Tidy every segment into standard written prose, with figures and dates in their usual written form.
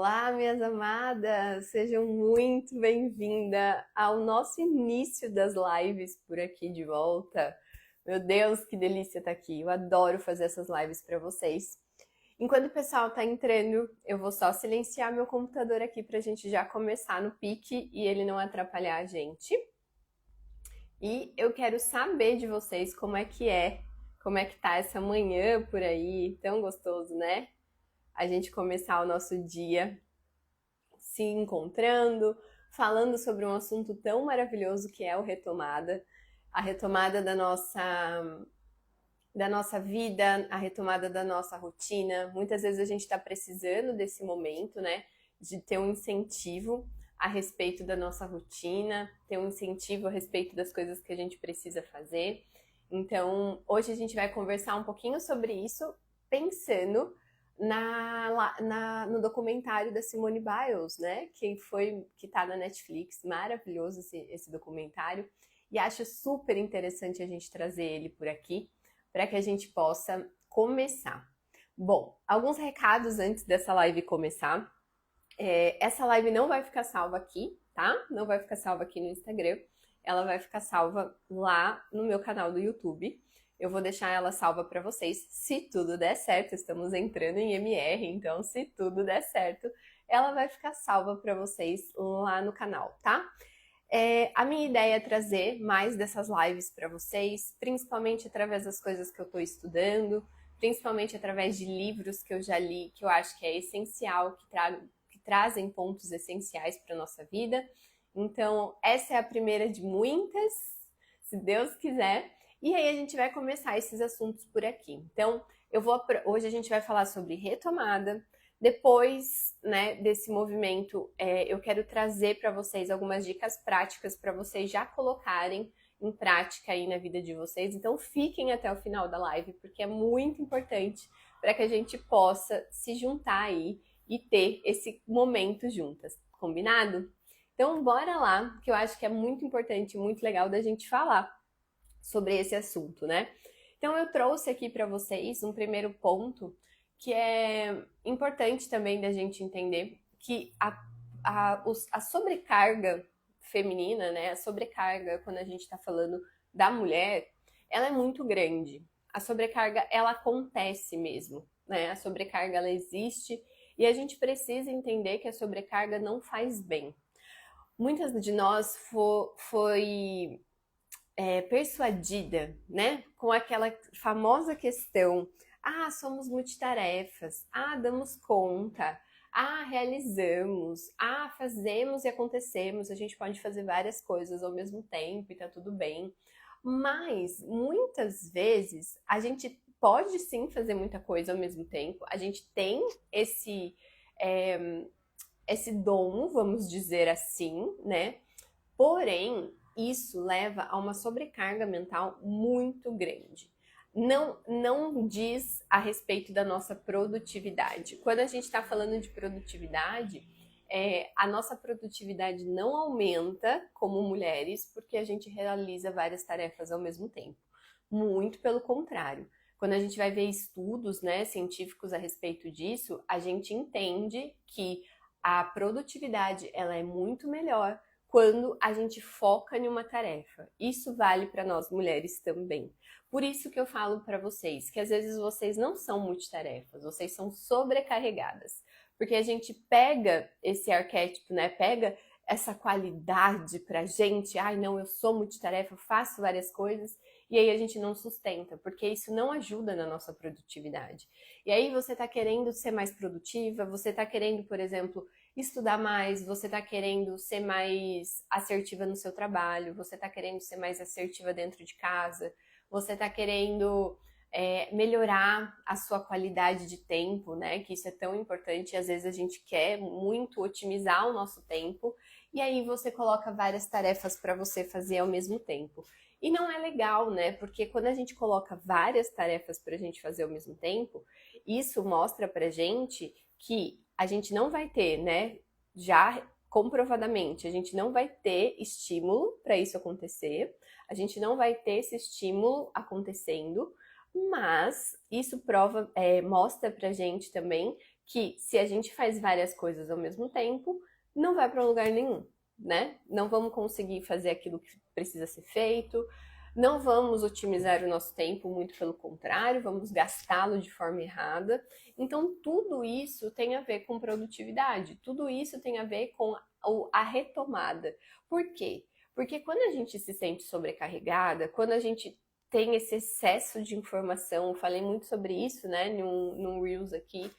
Olá, minhas amadas! Sejam muito bem-vindas ao nosso início das lives por aqui de volta. Meu Deus, que delícia estar aqui! Eu adoro fazer essas lives para vocês. Enquanto o pessoal está entrando, eu vou só silenciar meu computador aqui para a gente já começar no pique e ele não atrapalhar a gente. E eu quero saber de vocês como é que tá essa manhã por aí, tão gostoso, né? A gente começar o nosso dia se encontrando, falando sobre um assunto tão maravilhoso que é o retomada, a retomada da nossa vida, a retomada da nossa rotina. Muitas vezes a gente está precisando desse momento, né, de ter um incentivo a respeito da nossa rotina, ter um incentivo a respeito das coisas que a gente precisa fazer. Então, hoje a gente vai conversar um pouquinho sobre isso, pensando no documentário da Simone Biles, né? Que tá na Netflix, maravilhoso esse documentário. E acho super interessante a gente trazer ele por aqui, para que a gente possa começar. Bom, alguns recados antes dessa live começar. Essa live não vai ficar salva aqui, tá? Não vai ficar salva aqui no Instagram. Ela vai ficar salva lá no meu canal do YouTube. Eu vou deixar ela salva para vocês, se tudo der certo. Estamos entrando em MR, então se tudo der certo, ela vai ficar salva para vocês lá no canal, tá? A minha ideia é trazer mais dessas lives para vocês, principalmente através das coisas que eu estou estudando, principalmente através de livros que eu já li, que eu acho que é essencial, que trazem pontos essenciais para a nossa vida. Então, essa é a primeira de muitas, se Deus quiser. E aí a gente vai começar esses assuntos por aqui. Então, hoje a gente vai falar sobre retomada. Depois, né, desse movimento, eu quero trazer para vocês algumas dicas práticas para vocês já colocarem em prática aí na vida de vocês. Então, fiquem até o final da live, porque é muito importante para que a gente possa se juntar aí e ter esse momento juntas. Combinado? Então, bora lá, que eu acho que é muito importante, muito legal da gente falar sobre esse assunto, né? Então, eu trouxe aqui para vocês um primeiro ponto que é importante também da gente entender que a sobrecarga feminina, né? A sobrecarga, quando a gente está falando da mulher, ela é muito grande. A sobrecarga, ela acontece mesmo, né? A sobrecarga, ela existe e a gente precisa entender que a sobrecarga não faz bem. Muitas de nós foi persuadida, né, com aquela famosa questão: ah, somos multitarefas, ah, damos conta, ah, realizamos, ah, fazemos e acontecemos, a gente pode fazer várias coisas ao mesmo tempo e tá tudo bem. Mas muitas vezes a gente pode sim fazer muita coisa ao mesmo tempo, a gente tem esse dom, vamos dizer assim, né? Porém, isso leva a uma sobrecarga mental muito grande. Não diz a respeito da nossa produtividade. Quando a gente está falando de produtividade, a nossa produtividade não aumenta como mulheres porque a gente realiza várias tarefas ao mesmo tempo. Muito pelo contrário. Quando a gente vai ver estudos, né, científicos a respeito disso, a gente entende que a produtividade ela é muito melhor quando a gente foca em uma tarefa. Isso vale para nós mulheres também. Por isso que eu falo para vocês que às vezes vocês não são multitarefas, vocês são sobrecarregadas. Porque a gente pega esse arquétipo, né? Pega essa qualidade pra gente, ai não, eu sou multitarefa, eu faço várias coisas, e aí a gente não sustenta, porque isso não ajuda na nossa produtividade. E aí você tá querendo ser mais produtiva, você tá querendo, por exemplo, estudar mais, você tá querendo ser mais assertiva no seu trabalho, você tá querendo ser mais assertiva dentro de casa, você tá querendo melhorar a sua qualidade de tempo, né? Que isso é tão importante, e às vezes a gente quer muito otimizar o nosso tempo, e aí você coloca várias tarefas para você fazer ao mesmo tempo. E não é legal, né? Porque quando a gente coloca várias tarefas para a gente fazer ao mesmo tempo, isso mostra pra gente que a gente não vai ter, né? Já comprovadamente, a gente não vai ter estímulo para isso acontecer, a gente não vai ter esse estímulo acontecendo, mas isso mostra pra gente também que se a gente faz várias coisas ao mesmo tempo, não vai para lugar nenhum, né? Não vamos conseguir fazer aquilo que precisa ser feito, não vamos otimizar o nosso tempo, muito pelo contrário, vamos gastá-lo de forma errada. Então, tudo isso tem a ver com produtividade, tudo isso tem a ver com a retomada. Por quê? Porque quando a gente se sente sobrecarregada, quando a gente tem esse excesso de informação, eu falei muito sobre isso, né, num Reels aqui,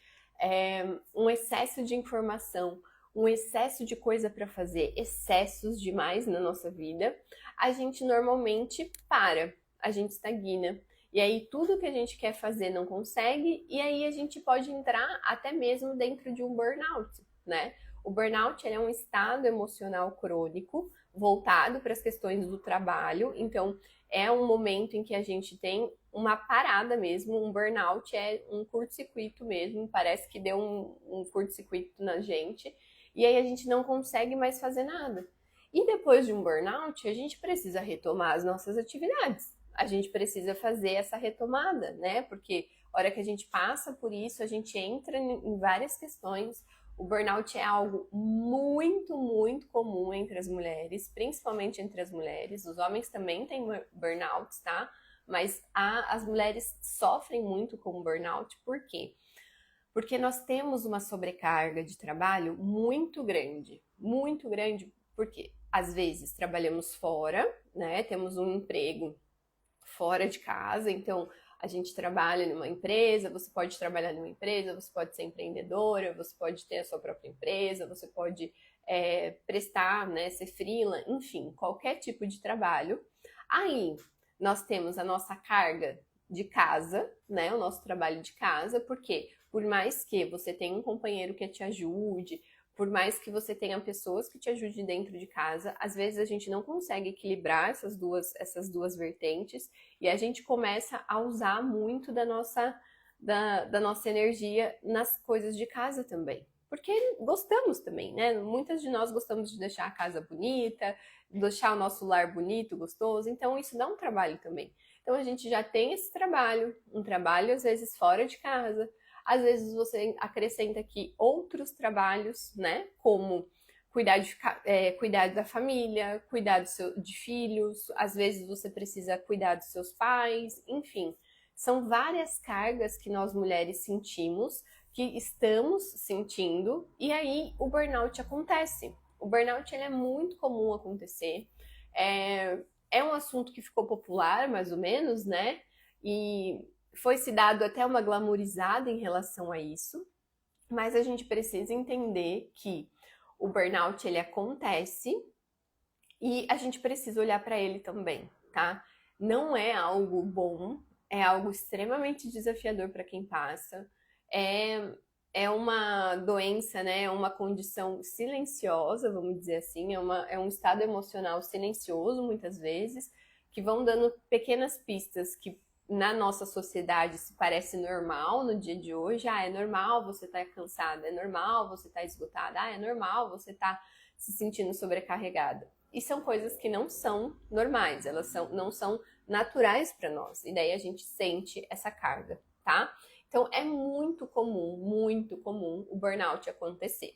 um excesso de informação, um excesso de coisa para fazer, excessos demais na nossa vida, a gente normalmente para, a gente estagna. E aí tudo que a gente quer fazer não consegue, e aí a gente pode entrar até mesmo dentro de um burnout, né? O burnout é um estado emocional crônico voltado para as questões do trabalho, então é um momento em que a gente tem uma parada mesmo, um burnout é um curto-circuito mesmo, parece que deu um curto-circuito na gente, e aí a gente não consegue mais fazer nada. E depois de um burnout, a gente precisa retomar as nossas atividades. A gente precisa fazer essa retomada, né? Porque a hora que a gente passa por isso, a gente entra em várias questões. O burnout é algo muito, muito comum entre as mulheres, principalmente entre as mulheres. Os homens também têm burnouts, tá? Mas as mulheres sofrem muito com o burnout. Por quê? Porque nós temos uma sobrecarga de trabalho muito grande, porque às vezes trabalhamos fora, né? Temos um emprego fora de casa, então a gente trabalha numa empresa, você pode trabalhar numa empresa, você pode ser empreendedora, você pode ter a sua própria empresa, você pode prestar, né, ser freela, enfim, qualquer tipo de trabalho. Aí nós temos a nossa carga de casa, né, o nosso trabalho de casa, porque por mais que você tenha um companheiro que te ajude, por mais que você tenha pessoas que te ajudem dentro de casa, às vezes a gente não consegue equilibrar essas duas vertentes e a gente começa a usar muito da nossa energia nas coisas de casa também. Porque gostamos também, né? Muitas de nós gostamos de deixar a casa bonita, deixar o nosso lar bonito, gostoso, então isso dá um trabalho também. Então a gente já tem esse trabalho, um trabalho às vezes fora de casa, às vezes você acrescenta aqui outros trabalhos, né? Como cuidar da família, cuidar de filhos, às vezes você precisa cuidar dos seus pais, enfim. São várias cargas que nós mulheres sentimos, que estamos sentindo, e aí o burnout acontece. O burnout ele é muito comum acontecer. É um assunto que ficou popular, mais ou menos, né? E foi se dado até uma glamourizada em relação a isso, mas a gente precisa entender que o burnout ele acontece e a gente precisa olhar para ele também, tá? Não é algo bom, é algo extremamente desafiador para quem passa. É uma doença, né? É uma condição silenciosa, vamos dizer assim, é um estado emocional silencioso muitas vezes, que vão dando pequenas pistas que na nossa sociedade se parece normal no dia de hoje. É normal você estar cansada, é normal você estar esgotada, é normal você estar se sentindo sobrecarregada. E são coisas que não são normais, não são naturais para nós. E daí a gente sente essa carga, tá? Então é muito comum o burnout acontecer.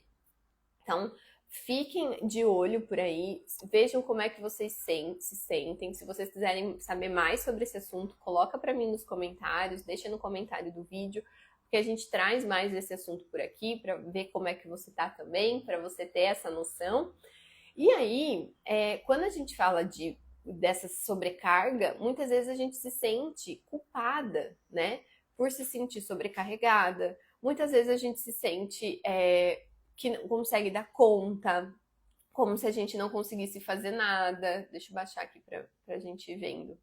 Então, fiquem de olho por aí, vejam como é que vocês se sentem. Se vocês quiserem saber mais sobre esse assunto, coloca para mim nos comentários, deixa no comentário do vídeo, porque a gente traz mais esse assunto por aqui para ver como é que você tá também, para você ter essa noção. E aí, quando a gente fala dessa sobrecarga, muitas vezes a gente se sente culpada, né? Por se sentir sobrecarregada. Muitas vezes a gente se sente que não consegue dar conta, como se a gente não conseguisse fazer nada. Deixa eu baixar aqui pra gente ir vendo,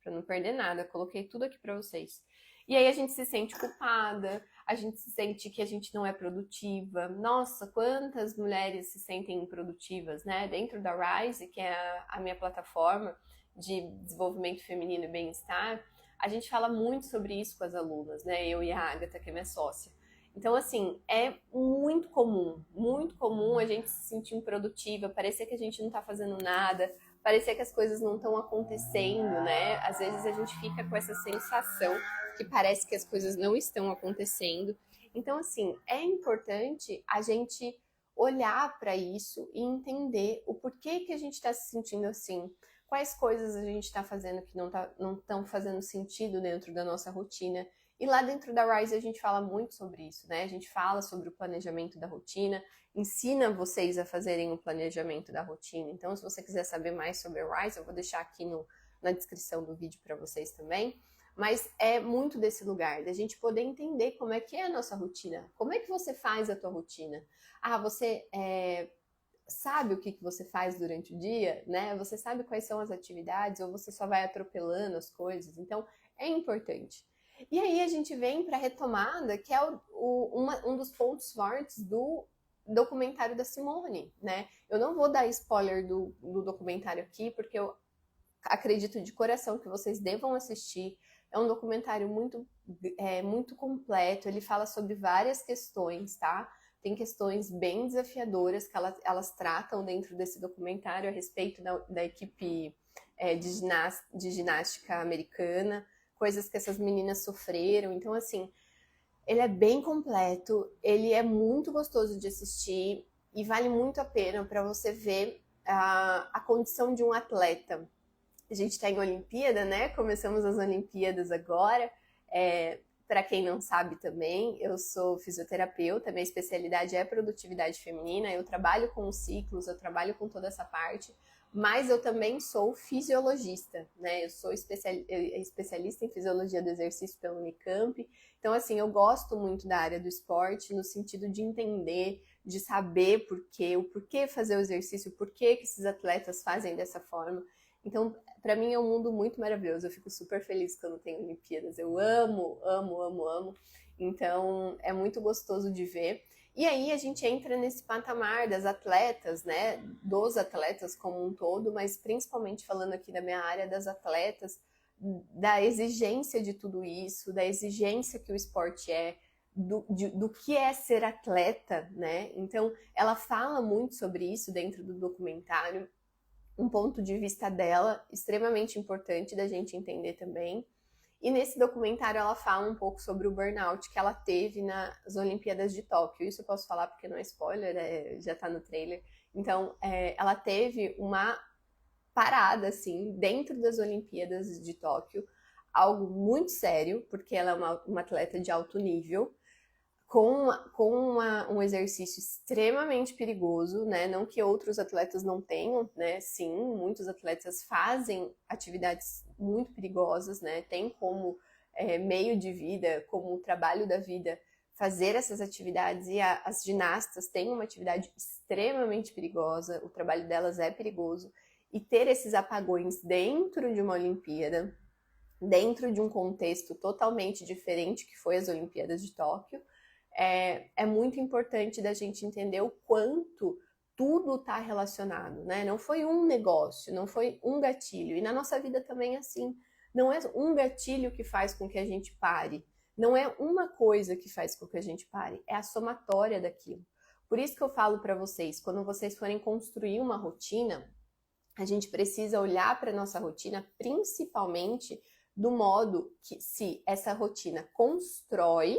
pra não perder nada. Coloquei tudo aqui pra vocês. E aí a gente se sente culpada, a gente se sente que a gente não é produtiva. Nossa, quantas mulheres se sentem improdutivas, né? Dentro da Rise, que é a minha plataforma de desenvolvimento feminino e bem-estar, a gente fala muito sobre isso com as alunas, né? Eu e a Agatha, que é minha sócia. Então, assim, é muito comum a gente se sentir improdutiva, parecer que a gente não tá fazendo nada, parecer que as coisas não estão acontecendo, né? Às vezes a gente fica com essa sensação que parece que as coisas não estão acontecendo. Então, assim, é importante a gente olhar para isso e entender o porquê que a gente está se sentindo assim, quais coisas a gente está fazendo que não estão fazendo sentido dentro da nossa rotina. E lá dentro da Rise a gente fala muito sobre isso, né? A gente fala sobre o planejamento da rotina, ensina vocês a fazerem o planejamento da rotina. Então, se você quiser saber mais sobre a Rise, eu vou deixar aqui na descrição do vídeo para vocês também. Mas é muito desse lugar, da gente poder entender como é que é a nossa rotina. Como é que você faz a tua rotina? Ah, você sabe o que você faz durante o dia, né? Você sabe quais são as atividades ou você só vai atropelando as coisas? Então, é importante. E aí a gente vem para a retomada, que é um dos pontos fortes do documentário da Simone, né? Eu não vou dar spoiler do documentário aqui, porque eu acredito de coração que vocês devam assistir. É um documentário muito completo, ele fala sobre várias questões, tá? Tem questões bem desafiadoras que elas tratam dentro desse documentário a respeito da equipe de ginástica americana, coisas que essas meninas sofreram. Então, assim, ele é bem completo, ele é muito gostoso de assistir e vale muito a pena para você ver a condição de um atleta. A gente está em Olimpíada, né? Começamos as Olimpíadas agora. Para quem não sabe também, eu sou fisioterapeuta, minha especialidade é produtividade feminina, eu trabalho com os ciclos, eu trabalho com toda essa parte, mas eu também sou fisiologista, né? Eu sou especialista em fisiologia do exercício pela Unicamp, então assim, eu gosto muito da área do esporte, no sentido de entender, de saber o porquê fazer o exercício, por que esses atletas fazem dessa forma. Então, para mim é um mundo muito maravilhoso, eu fico super feliz quando tem Olimpíadas, eu amo, amo, amo, amo, então é muito gostoso de ver. E aí a gente entra nesse patamar das atletas, né, dos atletas como um todo, mas principalmente falando aqui da minha área das atletas, da exigência de tudo isso, da exigência que o esporte é, do que é ser atleta, né, então ela fala muito sobre isso dentro do documentário, um ponto de vista dela extremamente importante da gente entender também. E nesse documentário ela fala um pouco sobre o burnout que ela teve nas Olimpíadas de Tóquio. Isso eu posso falar porque não é spoiler, já tá no trailer. Então, ela teve uma parada, assim, dentro das Olimpíadas de Tóquio, algo muito sério, porque ela é uma atleta de alto nível, com um exercício extremamente perigoso, né? Não que outros atletas não tenham, né? Sim, muitos atletas fazem atividades muito perigosas, né? Tem como meio de vida, como trabalho da vida, fazer essas atividades, e as ginastas têm uma atividade extremamente perigosa, o trabalho delas é perigoso, e ter esses apagões dentro de uma Olimpíada, dentro de um contexto totalmente diferente que foi as Olimpíadas de Tóquio, é muito importante da gente entender o quanto tudo está relacionado, né? Não foi um negócio, não foi um gatilho. E na nossa vida também é assim. Não é um gatilho que faz com que a gente pare. Não é uma coisa que faz com que a gente pare. É a somatória daquilo. Por isso que eu falo para vocês, quando vocês forem construir uma rotina, a gente precisa olhar para a nossa rotina, principalmente do modo que se essa rotina constrói,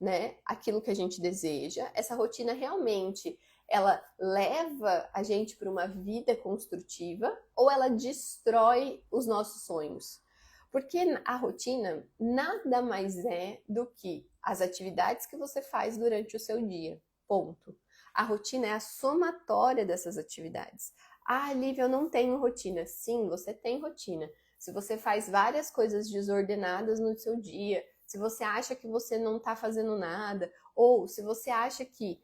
né, aquilo que a gente deseja, essa rotina realmente ela leva a gente para uma vida construtiva ou ela destrói os nossos sonhos. Porque a rotina nada mais é do que as atividades que você faz durante o seu dia. Ponto. A rotina é a somatória dessas atividades. Ah, Lívia, eu não tenho rotina. Sim, você tem rotina. Se você faz várias coisas desordenadas no seu dia, se você acha que você não está fazendo nada, ou se você acha que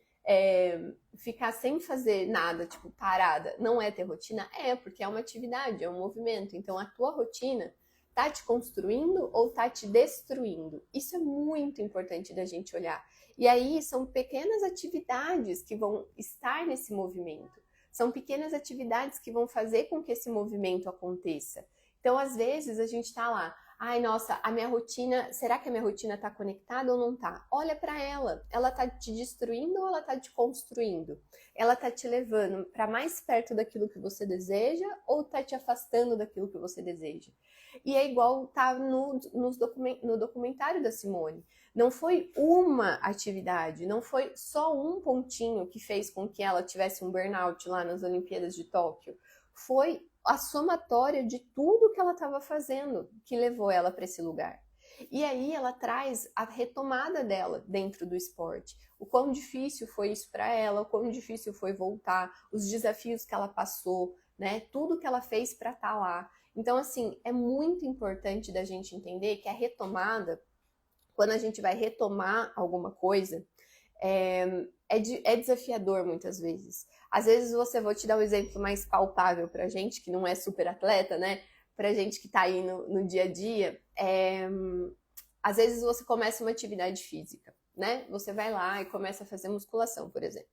ficar sem fazer nada, tipo parada, não é ter rotina, porque é uma atividade, é um movimento. Então a tua rotina tá te construindo ou tá te destruindo? Isso é muito importante da gente olhar. E aí são pequenas atividades que vão estar nesse movimento. São pequenas atividades que vão fazer com que esse movimento aconteça. Então, às vezes, a gente tá lá, ai, nossa, a minha rotina, será que a minha rotina tá conectada ou não tá? Olha para ela tá te destruindo ou ela tá te construindo? Ela tá te levando para mais perto daquilo que você deseja ou tá te afastando daquilo que você deseja? E é igual tá no documentário da Simone. Não foi uma atividade, não foi só um pontinho que fez com que ela tivesse um burnout lá nas Olimpíadas de Tóquio. Foi a somatória de tudo que ela estava fazendo que levou ela para esse lugar. E aí ela traz a retomada dela dentro do esporte. O quão difícil foi isso para ela, o quão difícil foi voltar, os desafios que ela passou, né? Tudo que ela fez para estar lá. Então, assim, é muito importante da gente entender que a retomada, quando a gente vai retomar alguma coisa, é desafiador muitas vezes. Às vezes vou te dar um exemplo mais palpável pra gente, que não é super atleta, né? Pra gente que tá aí no dia a dia, às vezes você começa uma atividade física, né? Você vai lá e começa a fazer musculação, por exemplo.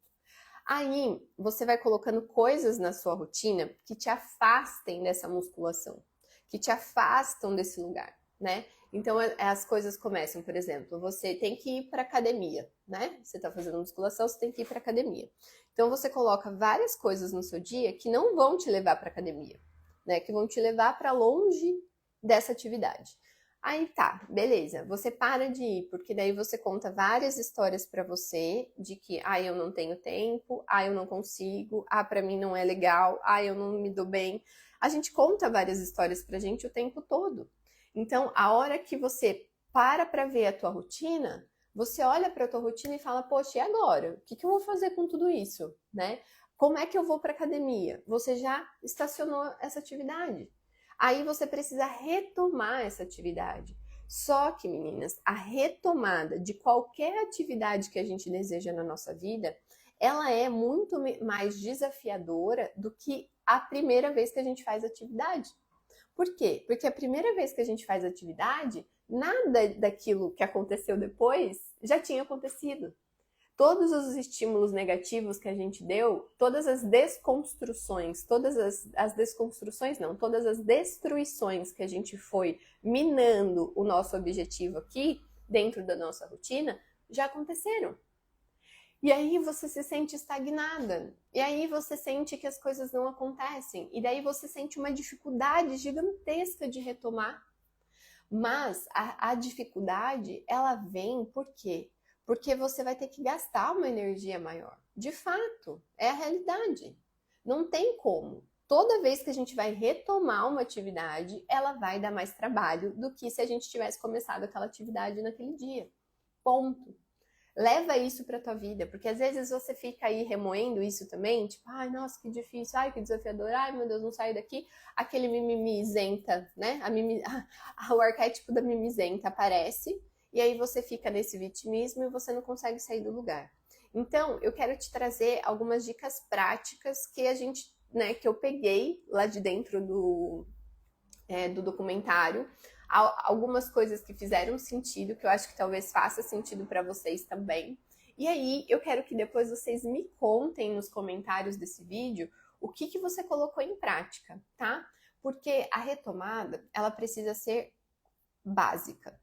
Aí você vai colocando coisas na sua rotina que te afastem dessa musculação, que te afastam desse lugar, né? Então as coisas começam, por exemplo, você tem que ir para academia, né? Você está fazendo musculação, você tem que ir para academia. Então você coloca várias coisas no seu dia que não vão te levar para academia, né? Que vão te levar para longe dessa atividade. Aí tá, beleza. Você para de ir, porque daí você conta várias histórias para você de que, eu não tenho tempo, eu não consigo, para mim não é legal, eu não me dou bem. A gente conta várias histórias pra gente o tempo todo. Então, a hora que você para ver a tua rotina, você olha para a tua rotina e fala, poxa, e agora? O que eu vou fazer com tudo isso, né? Como é que eu vou para academia? Você já estacionou essa atividade. Aí você precisa retomar essa atividade. Só que, meninas, a retomada de qualquer atividade que a gente deseja na nossa vida, ela é muito mais desafiadora do que a primeira vez que a gente faz atividade. Por quê? Porque a primeira vez que a gente faz atividade, nada daquilo que aconteceu depois já tinha acontecido. Todos os estímulos negativos que a gente deu, todas as desconstruções, todas as desconstruções não, todas as destruições que a gente foi minando o nosso objetivo aqui, dentro da nossa rotina, já aconteceram. E aí você se sente estagnada. E aí você sente que as coisas não acontecem. E daí você sente uma dificuldade gigantesca de retomar. Mas a dificuldade, ela vem por quê? Porque você vai ter que gastar uma energia maior. De fato, é a realidade. Não tem como. Toda vez que a gente vai retomar uma atividade, ela vai dar mais trabalho do que se a gente tivesse começado aquela atividade naquele dia. Ponto. Leva isso pra tua vida, porque às vezes você fica aí remoendo isso também, tipo, ai, nossa, que difícil, ai, que desafiador, ai, meu Deus, não saio daqui. Aquele mimimizenta, né? O arquétipo da mimizenta aparece, e aí você fica nesse vitimismo e você não consegue sair do lugar. Então, eu quero te trazer algumas dicas práticas que a gente, né, que eu peguei lá de dentro do documentário, algumas coisas que fizeram sentido, que eu acho que talvez faça sentido para vocês também. E aí, eu quero que depois vocês me contem nos comentários desse vídeo o que você colocou em prática, tá? Porque a retomada, ela precisa ser básica.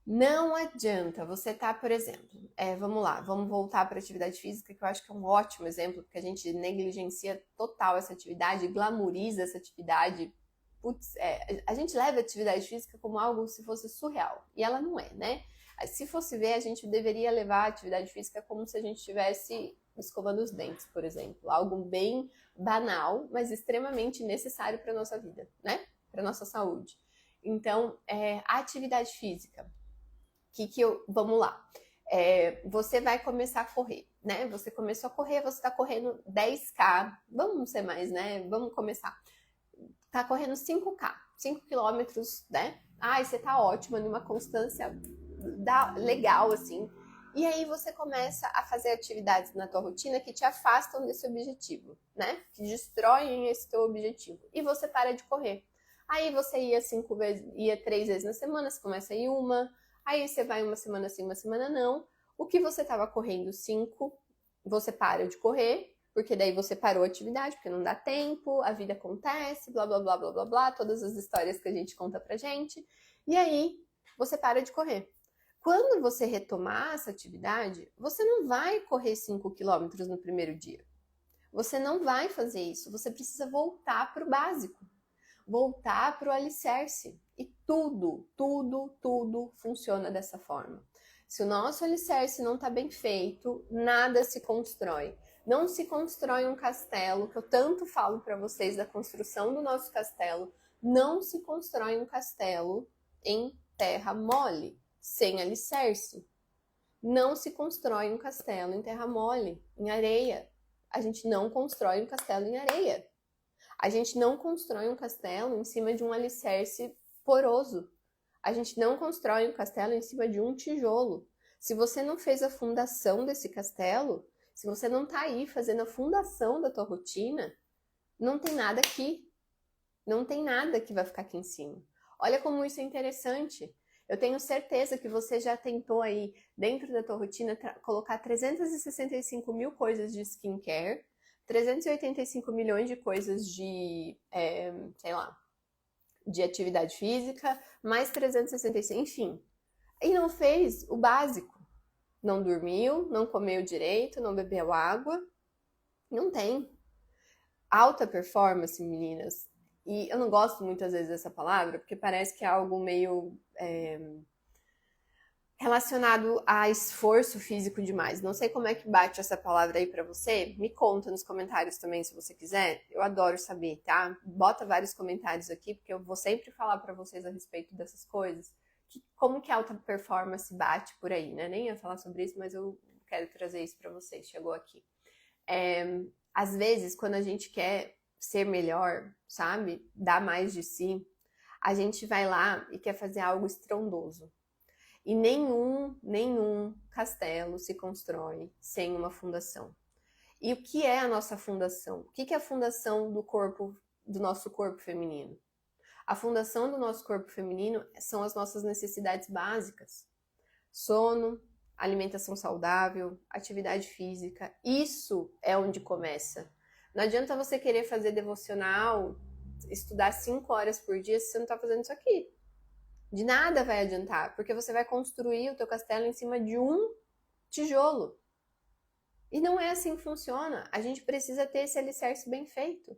Não adianta você tá, por exemplo, vamos lá, vamos voltar para a atividade física, que eu acho que é um ótimo exemplo, porque a gente negligencia total essa atividade, glamoriza essa atividade. Putz, a gente leva a atividade física como algo se fosse surreal, e ela não é, né? Se fosse ver, a gente deveria levar a atividade física como se a gente estivesse escovando os dentes, por exemplo. Algo bem banal, mas extremamente necessário para nossa vida, né? Para nossa saúde. Então, a atividade física, vamos lá. Você vai começar a correr, né? Você começou a correr, você tá correndo 10K, vamos ser mais, né? Vamos começar. Tá correndo 5K, 5 quilômetros, né? Você tá ótima, numa constância legal, assim. E aí você começa a fazer atividades na tua rotina que te afastam desse objetivo, né? Que destroem esse teu objetivo. E você para de correr. Aí você ia 3 vezes na semana, você começa a ir uma. Aí você vai uma semana sim, uma semana não. O que você estava correndo 5, você para de correr, porque daí você parou a atividade, porque não dá tempo, a vida acontece, blá, blá, blá, blá, blá, blá, todas as histórias que a gente conta pra gente. E aí, você para de correr. Quando você retomar essa atividade, você não vai correr 5 quilômetros no primeiro dia. Você não vai fazer isso. Você precisa voltar para o básico. Voltar para o alicerce. E tudo funciona dessa forma. Se o nosso alicerce não está bem feito, nada se constrói. Não se constrói um castelo, que eu tanto falo para vocês da construção do nosso castelo. Não se constrói um castelo em terra mole, sem alicerce. Não se constrói um castelo em terra mole, em areia. A gente não constrói um castelo em areia. A gente não constrói um castelo em cima de um alicerce poroso. A gente não constrói um castelo em cima de um tijolo. Se você não fez a fundação desse castelo, se você não está aí fazendo a fundação da tua rotina, não tem nada aqui. Não tem nada que vai ficar aqui em cima. Olha como isso é interessante. Eu tenho certeza que você já tentou aí, dentro da tua rotina, colocar 365 mil coisas de skincare, 385 milhões de coisas de, sei lá, de atividade física, mais 365, enfim. E não fez o básico. Não dormiu, não comeu direito, não bebeu água. Não tem. Alta performance, meninas. E eu não gosto muitas vezes dessa palavra, porque parece que é algo meio relacionado a esforço físico demais. Não sei como é que bate essa palavra aí pra você. Me conta nos comentários também, se você quiser. Eu adoro saber, tá? Bota vários comentários aqui, porque eu vou sempre falar pra vocês a respeito dessas coisas. Como que a alta performance bate por aí, né? Nem ia falar sobre isso, mas eu quero trazer isso pra vocês. Chegou aqui. Às vezes, quando a gente quer ser melhor, sabe? Dar mais de si, a gente vai lá e quer fazer algo estrondoso. E nenhum castelo se constrói sem uma fundação. E o que é a nossa fundação? O que é a fundação do nosso corpo feminino? A fundação do nosso corpo feminino são as nossas necessidades básicas. Sono, alimentação saudável, atividade física. Isso é onde começa. Não adianta você querer fazer devocional, estudar 5 horas por dia se você não está fazendo isso aqui. De nada vai adiantar, porque você vai construir o teu castelo em cima de um tijolo. E não é assim que funciona. A gente precisa ter esse alicerce bem feito.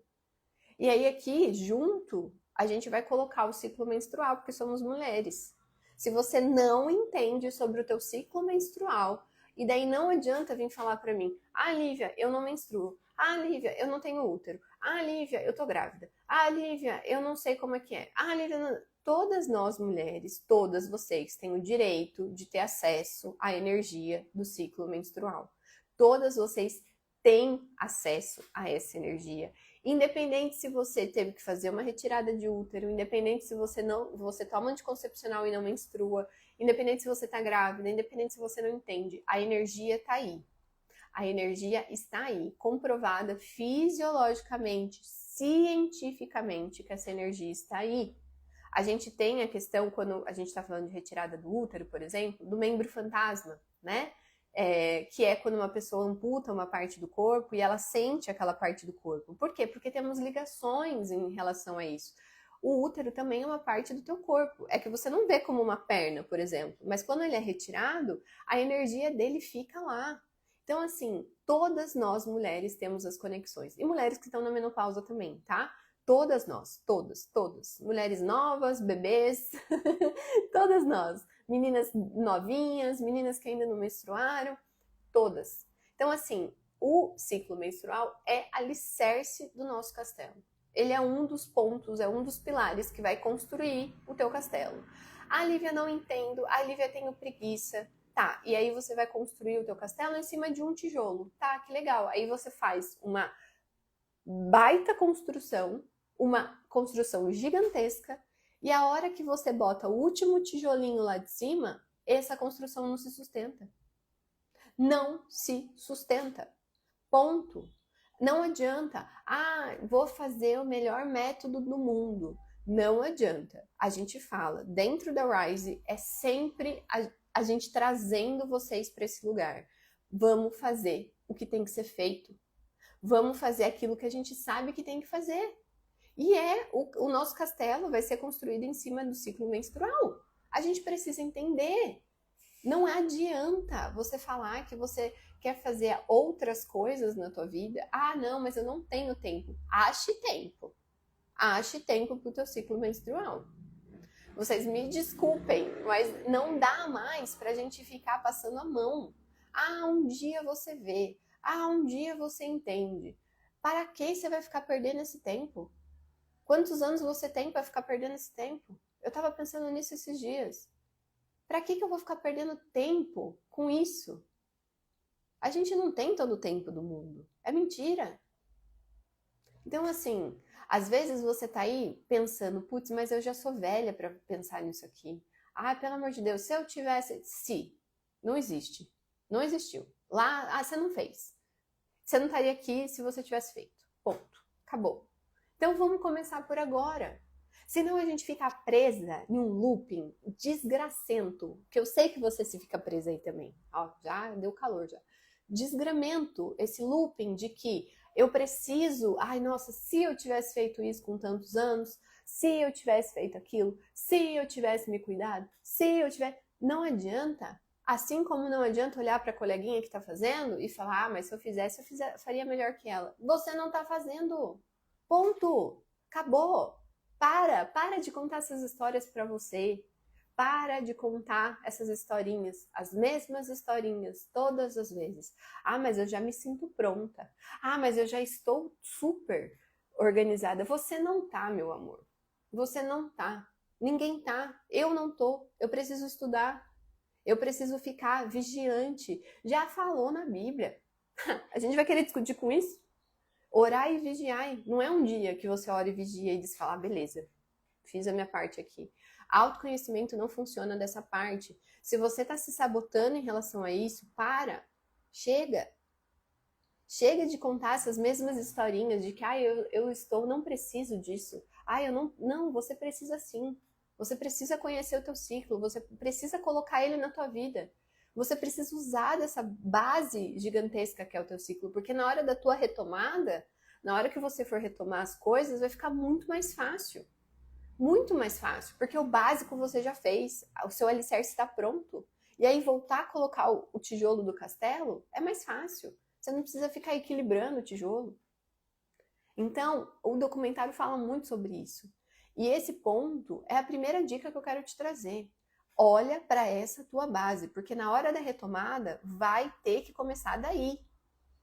E aí aqui, junto, a gente vai colocar o ciclo menstrual, porque somos mulheres. Se você não entende sobre o teu ciclo menstrual, e daí não adianta vir falar pra mim, Lívia, eu não menstruo. Lívia, eu não tenho útero. Lívia, eu tô grávida. Lívia, eu não sei como é que é. Lívia, não... Todas nós mulheres, todas vocês têm o direito de ter acesso à energia do ciclo menstrual. Todas vocês têm acesso a essa energia. Independente se você teve que fazer uma retirada de útero, independente se você toma anticoncepcional e não menstrua, independente se você está grávida, independente se você não entende, a energia está aí. A energia está aí, comprovada fisiologicamente, cientificamente que essa energia está aí. A gente tem a questão, quando a gente está falando de retirada do útero, por exemplo, do membro fantasma, né? Que é quando uma pessoa amputa uma parte do corpo e ela sente aquela parte do corpo. Por quê? Porque temos ligações em relação a isso. O útero também é uma parte do teu corpo. É que você não vê como uma perna, por exemplo, mas quando ele é retirado, a energia dele fica lá. Então, assim, todas nós mulheres temos as conexões. E mulheres que estão na menopausa também, tá? Todas nós, todas. Mulheres novas, bebês, todas nós. Meninas novinhas, meninas que ainda não menstruaram, todas. Então, assim, o ciclo menstrual é alicerce do nosso castelo. Ele é um dos pontos, é um dos pilares que vai construir o teu castelo. Lívia, não entendo. Lívia, tenho preguiça. Tá, e aí você vai construir o teu castelo em cima de um tijolo. Tá, que legal. Aí você faz uma baita construção, uma construção gigantesca, e a hora que você bota o último tijolinho lá de cima, essa construção não se sustenta. Não se sustenta. Ponto. Não adianta. Vou fazer o melhor método do mundo. Não adianta. A gente fala, dentro da Rise, é sempre a gente trazendo vocês para esse lugar. Vamos fazer o que tem que ser feito. Vamos fazer aquilo que a gente sabe que tem que fazer. E o nosso castelo vai ser construído em cima do ciclo menstrual. A gente precisa entender. Não adianta você falar que você quer fazer outras coisas na tua vida. Não, mas eu não tenho tempo. Ache tempo. Ache tempo para o teu ciclo menstrual. Vocês me desculpem, mas não dá mais pra gente ficar passando a mão. Ah, um dia você vê. Ah, um dia você entende. Para que você vai ficar perdendo esse tempo? Quantos anos você tem para ficar perdendo esse tempo? Eu tava pensando nisso esses dias. Para que eu vou ficar perdendo tempo com isso? A gente não tem todo o tempo do mundo. É mentira. Então, assim, às vezes você tá aí pensando, putz, mas eu já sou velha para pensar nisso aqui. Ah, pelo amor de Deus, se eu tivesse... Se, não existe. Não existiu. Lá, você não fez. Você não estaria aqui se você tivesse feito. Ponto. Acabou. Então vamos começar por agora. Senão a gente fica presa em um looping desgracento, que eu sei que você se fica presa aí também. Ó, já deu calor já. Desgramento, esse looping de que eu preciso, ai nossa, se eu tivesse feito isso com tantos anos, se eu tivesse feito aquilo, se eu tivesse me cuidado, se eu tivesse... Não adianta. Assim como não adianta olhar para a coleguinha que está fazendo e falar, ah, mas se eu fizesse, faria melhor que ela. Você não está fazendo. Ponto. Acabou. Para de contar essas histórias para você. Para de contar essas historinhas, as mesmas historinhas, todas as vezes. Ah, mas eu já me sinto pronta. Ah, mas eu já estou super organizada. Você não tá, meu amor. Você não tá. Ninguém tá. Eu não tô. Eu preciso estudar. Eu preciso ficar vigiante. Já falou na Bíblia. A gente vai querer discutir com isso? Orar e vigiar. Não é um dia que você ora e vigia e diz, fala, ah, beleza, fiz a minha parte aqui. Autoconhecimento não funciona dessa parte. Se você está se sabotando em relação a isso, para. Chega. Chega de contar essas mesmas historinhas de que não preciso disso. Eu não. Não, você precisa sim. Você precisa conhecer o teu ciclo, você precisa colocar ele na tua vida. Você precisa usar dessa base gigantesca que é o teu ciclo, porque na hora da tua retomada, na hora que você for retomar as coisas, vai ficar muito mais fácil. Muito mais fácil, porque o básico você já fez, o seu alicerce está pronto. E aí voltar a colocar o tijolo do castelo é mais fácil. Você não precisa ficar equilibrando o tijolo. Então, o documentário fala muito sobre isso. E esse ponto é a primeira dica que eu quero te trazer. Olha para essa tua base, porque na hora da retomada vai ter que começar daí.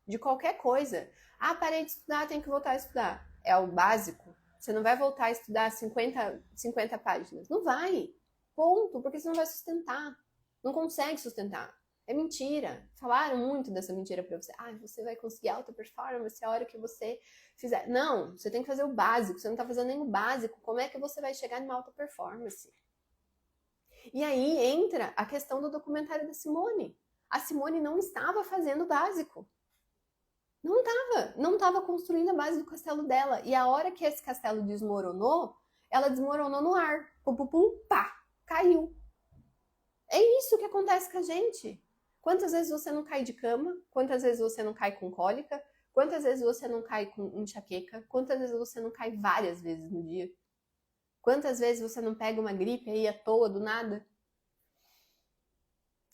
De qualquer coisa. Ah, parei de estudar, tenho que voltar a estudar. É o básico. Você não vai voltar a estudar 50 páginas. Não vai. Ponto, porque você não vai sustentar. Não consegue sustentar. É mentira. Falaram muito dessa mentira pra você. Ah, você vai conseguir alta performance a hora que você fizer. Não, você tem que fazer o básico. Você não tá fazendo nem o básico. Como é que você vai chegar numa alta performance? E aí entra a questão do documentário da Simone. A Simone não estava fazendo o básico. Não estava construindo a base do castelo dela. E a hora que esse castelo desmoronou, ela desmoronou no ar. Pum, pum, pum, pá, caiu. É isso que acontece com a gente. Quantas vezes você não cai de cama? Quantas vezes você não cai com cólica? Quantas vezes você não cai com enxaqueca? Quantas vezes você não cai várias vezes no dia? Quantas vezes você não pega uma gripe aí à toa, do nada?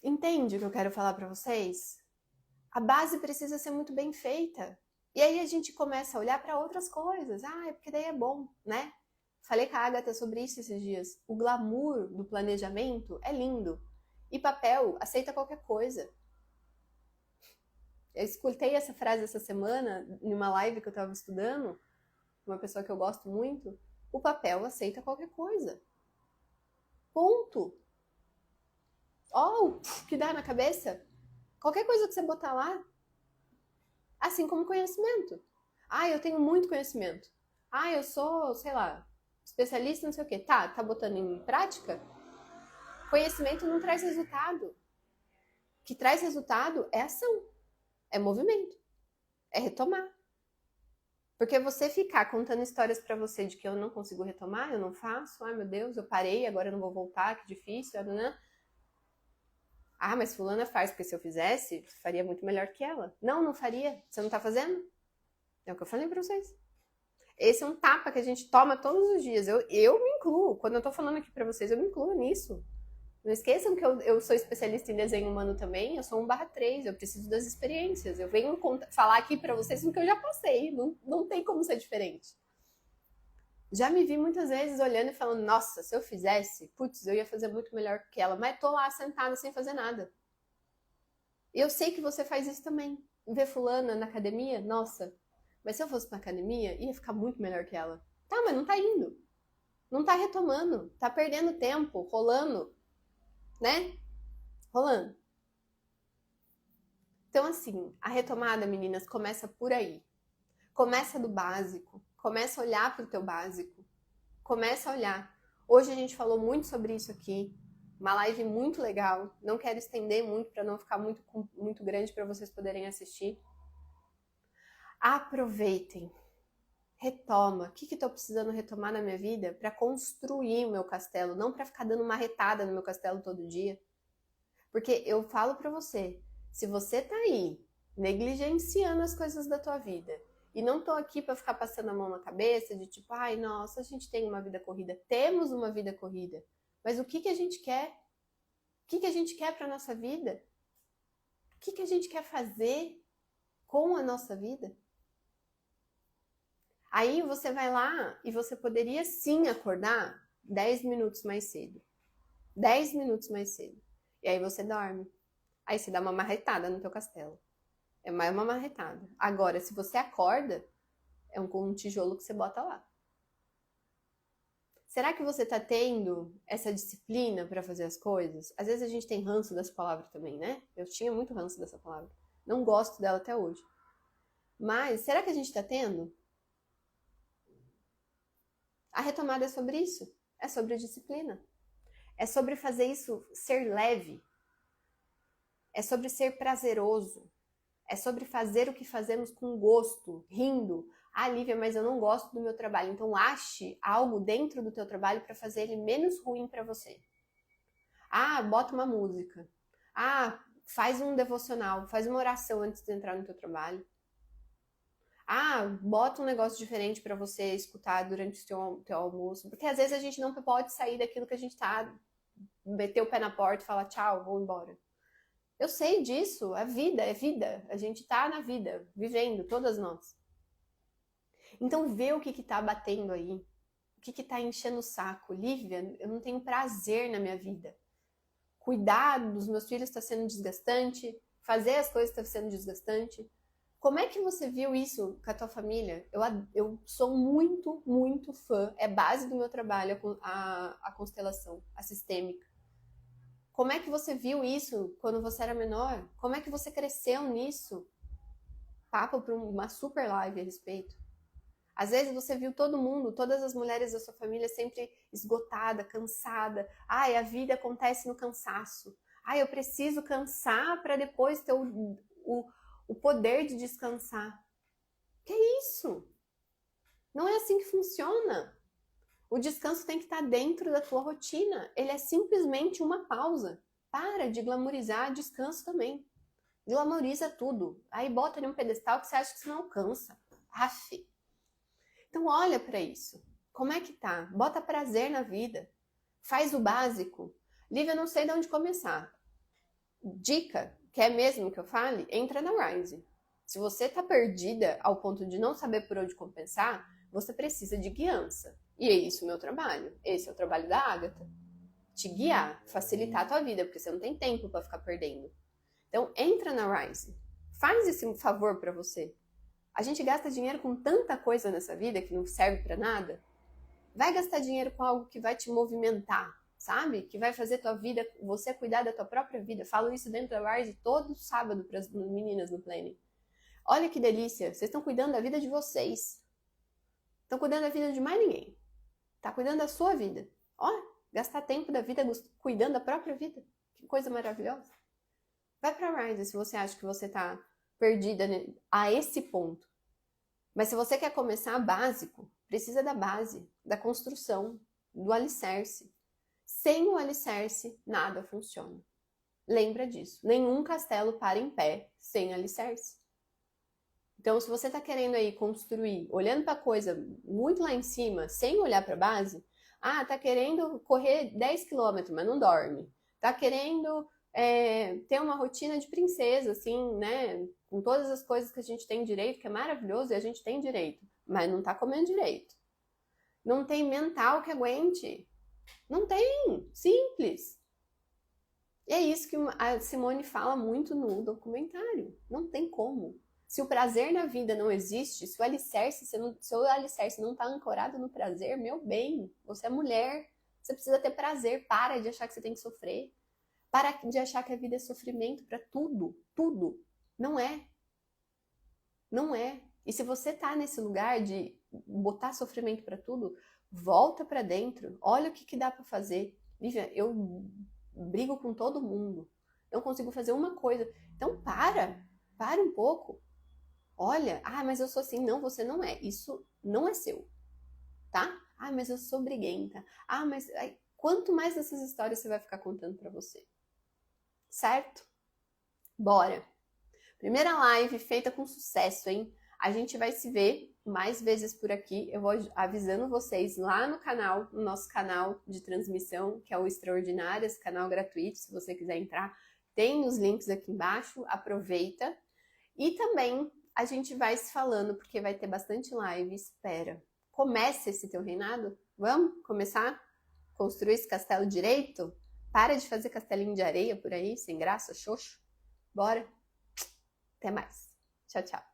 Entende o que eu quero falar para vocês? A base precisa ser muito bem feita. E aí a gente começa a olhar para outras coisas. Ah, é porque daí é bom, né? Falei com a Agatha sobre isso esses dias. O glamour do planejamento é lindo. E papel aceita qualquer coisa. Eu escutei essa frase essa semana em uma live que eu estava estudando, uma pessoa que eu gosto muito. O papel aceita qualquer coisa. Ponto. Ó, que dá na cabeça? Qualquer coisa que você botar lá. Assim como conhecimento. Ah, eu tenho muito conhecimento. Ah, eu sou, sei lá, especialista não sei o quê. Tá botando em prática? Conhecimento não traz resultado. O que traz resultado é ação. É movimento. É retomar. Porque você ficar contando histórias pra você de que eu não consigo retomar, eu não faço, ai meu Deus, eu parei, agora eu não vou voltar, que difícil, né? Ah, mas fulana faz, porque se eu fizesse, faria muito melhor que ela. Não faria. Você não tá fazendo? É o que eu falei pra vocês. Esse é um tapa que a gente toma todos os dias. Eu me incluo. Quando eu tô falando aqui pra vocês, eu me incluo nisso. Não esqueçam que eu sou especialista em desenho humano também. Eu sou 1/3. Eu preciso das experiências. Eu venho falar aqui pra vocês o que eu já passei. Não tem como ser diferente. Já me vi muitas vezes olhando e falando, nossa, se eu fizesse, putz, eu ia fazer muito melhor que ela, mas tô lá sentada sem fazer nada. E eu sei que você faz isso também. Ver fulana na academia, nossa, mas se eu fosse pra academia, ia ficar muito melhor que ela. Tá, mas não tá indo. Não tá retomando. Tá perdendo tempo, rolando, né? Rolando. Então, assim, a retomada, meninas, começa por aí. Começa do básico. Começa a olhar pro teu básico. Começa a olhar. Hoje a gente falou muito sobre isso aqui. Uma live muito legal. Não quero estender muito para não ficar muito grande para vocês poderem assistir. Aproveitem. Retoma. O que estou precisando retomar na minha vida para construir o meu castelo, não para ficar dando uma retada no meu castelo todo dia. Porque eu falo para você, se você tá aí negligenciando as coisas da tua vida e não tô aqui para ficar passando a mão na cabeça de tipo, ai, nossa, a gente tem uma vida corrida, temos uma vida corrida, mas o que a gente quer? O que a gente quer para nossa vida? O que a gente quer fazer com a nossa vida? Aí você vai lá e você poderia sim acordar 10 minutos mais cedo. 10 minutos mais cedo. E aí você dorme. Aí você dá uma marretada no teu castelo. É mais uma marretada. Agora, se você acorda, é um tijolo que você bota lá. Será que você tá tendo essa disciplina para fazer as coisas? Às vezes a gente tem ranço dessa palavra também, né? Eu tinha muito ranço dessa palavra. Não gosto dela até hoje. Mas, será que a gente tá tendo? A retomada é sobre isso. É sobre disciplina. É sobre fazer isso ser leve. É sobre ser prazeroso. É sobre fazer o que fazemos com gosto, rindo. Ah, Lívia, mas eu não gosto do meu trabalho. Então ache algo dentro do teu trabalho para fazer ele menos ruim para você. Ah, bota uma música. Ah, faz um devocional, faz uma oração antes de entrar no teu trabalho. Ah, bota um negócio diferente para você escutar durante o teu almoço. Porque às vezes a gente não pode sair daquilo que a gente tá, meter o pé na porta e falar tchau, vou embora. Eu sei disso, a vida é vida. A gente tá na vida, vivendo, todas nós. Então vê o que tá batendo aí. O que tá enchendo o saco. Lívia, eu não tenho prazer na minha vida. Cuidar dos meus filhos está sendo desgastante. Fazer as coisas está sendo desgastante. Como é que você viu isso com a tua família? Eu sou muito, muito fã. É base do meu trabalho a constelação, a sistêmica. Como é que você viu isso quando você era menor? Como é que você cresceu nisso? Papo para uma super live a respeito. Às vezes você viu todo mundo, todas as mulheres da sua família sempre esgotada, cansada. Ai, a vida acontece no cansaço. Ai, eu preciso cansar para depois ter o poder de descansar. Que isso? Não é assim que funciona. O descanso tem que estar dentro da tua rotina. Ele é simplesmente uma pausa. Para de glamorizar descanso também. Glamoriza tudo. Aí bota em um pedestal que você acha que você não alcança. Aff. Então olha para isso. Como é que tá? Bota prazer na vida. Faz o básico. Lívia, eu não sei de onde começar. Dica, quer mesmo que eu fale? Entra na Rise. Se você tá perdida ao ponto de não saber por onde compensar, você precisa de guiança. E é isso o meu trabalho. Esse é o trabalho da Ágata. Te guiar, facilitar a tua vida, porque você não tem tempo para ficar perdendo. Então, entra na Rise. Faz esse favor para você. A gente gasta dinheiro com tanta coisa nessa vida que não serve para nada. Vai gastar dinheiro com algo que vai te movimentar, sabe? Que vai fazer tua vida, você cuidar da tua própria vida. Falo isso dentro da Rise todo sábado para as meninas no Planning. Olha que delícia, vocês estão cuidando da vida de vocês. Estão cuidando da vida de mais ninguém. Tá cuidando da sua vida. Olha, gastar tempo da vida cuidando da própria vida. Que coisa maravilhosa. Vai pra Rise se você acha que você tá perdida a esse ponto. Mas se você quer começar básico, precisa da base, da construção, do alicerce. Sem o alicerce, nada funciona. Lembra disso. Nenhum castelo para em pé sem alicerce. Então, se você está querendo aí construir, olhando para a coisa muito lá em cima, sem olhar para a base, tá querendo correr 10 km, mas não dorme. Tá querendo ter uma rotina de princesa, assim, né? Com todas as coisas que a gente tem direito, que é maravilhoso e a gente tem direito, mas não tá comendo direito. Não tem mental que aguente. Não tem. Simples. E é isso que a Simone fala muito no documentário. Não tem como. Se o prazer na vida não existe, se o alicerce, se o alicerce não está ancorado no prazer, meu bem, você é mulher, você precisa ter prazer. Para de achar que você tem que sofrer. Para de achar que a vida é sofrimento para tudo. Tudo. Não é. Não é. E se você tá nesse lugar de botar sofrimento para tudo, volta para dentro. Olha o que dá para fazer. Lívia, eu brigo com todo mundo. Não consigo fazer uma coisa. Então para um pouco. Olha, mas eu sou assim. Não, você não é. Isso não é seu, tá? Mas eu sou briguenta. Mas quanto mais dessas histórias você vai ficar contando para você? Certo? Bora. Primeira live feita com sucesso, hein? A gente vai se ver mais vezes por aqui. Eu vou avisando vocês lá no canal, no nosso canal de transmissão, que é o Extraordinárias, canal gratuito, se você quiser entrar, tem os links aqui embaixo, aproveita. E também a gente vai se falando, porque vai ter bastante live, espera. Comece esse teu reinado? Vamos começar? Construir esse castelo direito? Para de fazer castelinho de areia por aí, sem graça, xoxo. Bora? Até mais. Tchau, tchau.